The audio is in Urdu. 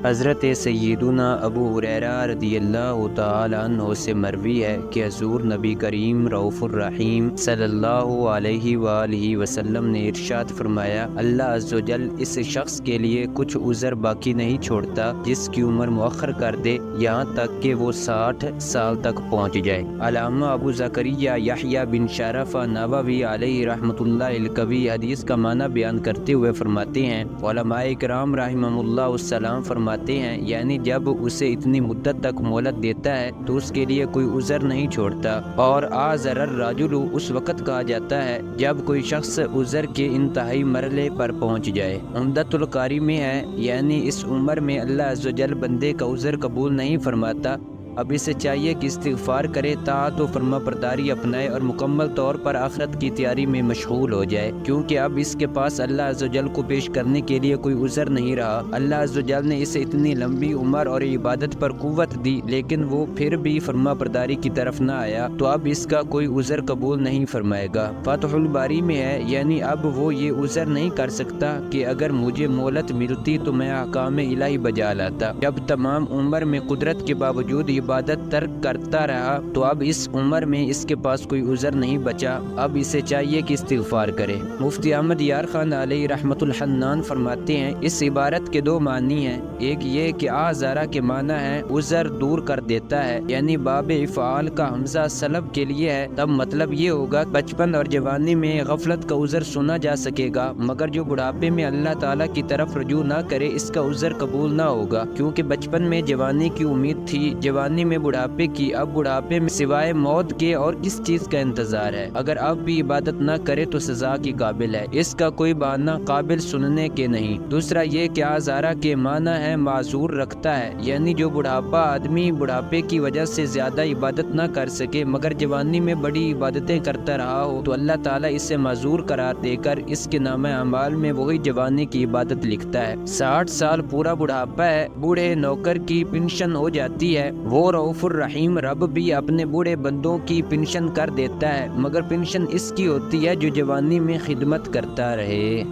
حضرت سیدنا ابو ہریرہ رضی اللہ تعالی عنہ سے مروی ہے کہ حضور نبی کریم رؤوف الرحیم صلی اللہ علیہ وآلہ وسلم نے ارشاد فرمایا، اللہ عز و جل اس شخص کے لیے کچھ عذر باقی نہیں چھوڑتا جس کی عمر مؤخر کر دے یہاں تک کہ وہ 60 سال تک پہنچ جائے۔ علامہ ابو زکریا یحییٰ بن شرف نووی علیہ رحمۃ اللہ القوی حدیث کا معنی بیان کرتے ہوئے فرماتے ہیں، علماء کرام رحمہم اللہ السلام فرماتے ہیں یعنی جب اسے اتنی مدت تک مہلت دیتا ہے تو اس کے لیے کوئی عذر نہیں چھوڑتا، اور اعذر الرجل اس وقت کہا جاتا ہے جب کوئی شخص عذر کے انتہائی مرحلے پر پہنچ جائے۔ عمدۃ القاری میں ہے یعنی اس عمر میں اللہ عز و جل بندے کا عذر قبول نہیں فرماتا، اب اسے چاہیے کہ استغفار کرے، طاعت و فرما برداری اپنائے اور مکمل طور پر آخرت کی تیاری میں مشغول ہو جائے، کیونکہ اب اس کے پاس اللہ عز و جل کو پیش کرنے کے لیے کوئی عذر نہیں رہا۔ اللہ عز و جل نے اسے اتنی لمبی عمر اور عبادت پر قوت دی لیکن وہ پھر بھی فرما برداری کی طرف نہ آیا تو اب اس کا کوئی عذر قبول نہیں فرمائے گا۔ فتح الباری میں ہے یعنی اب وہ یہ عذر نہیں کر سکتا کہ اگر مجھے مہلت ملتی تو میں احکام الہی بجا لاتا، جب تمام عمر میں قدرت کے باوجود عبادت ترک کرتا رہا تو اب اس عمر میں اس کے پاس کوئی عذر نہیں بچا، اب اسے چاہیے کہ استغفار کرے۔ مفتی احمد یار خان علیہ رحمۃ الحنان فرماتے ہیں، اس عبارت کے دو معنی ہیں، ایک یہ کہ اعذرا کے معنی ہے عذر دور کر دیتا ہے، یعنی باب افعال کا حمزہ سلب کے لیے ہے، تب مطلب یہ ہوگا بچپن اور جوانی میں غفلت کا عذر سنا جا سکے گا مگر جو بڑھاپے میں اللہ تعالیٰ کی طرف رجوع نہ کرے اس کا عذر قبول نہ ہوگا، کیونکہ بچپن میں جوانی کی امید تھی، جوانی میں بڑھاپے کی، اب بڑھاپے میں سوائے موت کے اور کس چیز کا انتظار ہے، اگر اب بھی عبادت نہ کرے تو سزا کی قابل ہے، اس کا کوئی بہانہ قابل سننے کے نہیں۔ دوسرا یہ کہ اعذارا کے معنی ہے معذور رکھتا ہے، یعنی جو بڑھاپا آدمی بڑھاپے کی وجہ سے زیادہ عبادت نہ کر سکے مگر جوانی میں بڑی عبادتیں کرتا رہا ہو تو اللہ تعالیٰ اسے معذور قرار دے کر اس کے نامہ اعمال میں وہی جوانی کی عبادت لکھتا ہے۔ 60 سال پورا بڑھاپا ہے، بوڑھے نوکر کی پنشن ہو جاتی ہے، وہ رؤوف الرحیم رب بھی اپنے بوڑھے بندوں کی پنشن کر دیتا ہے مگر پنشن اس کی ہوتی ہے جو جوانی میں خدمت کرتا رہے۔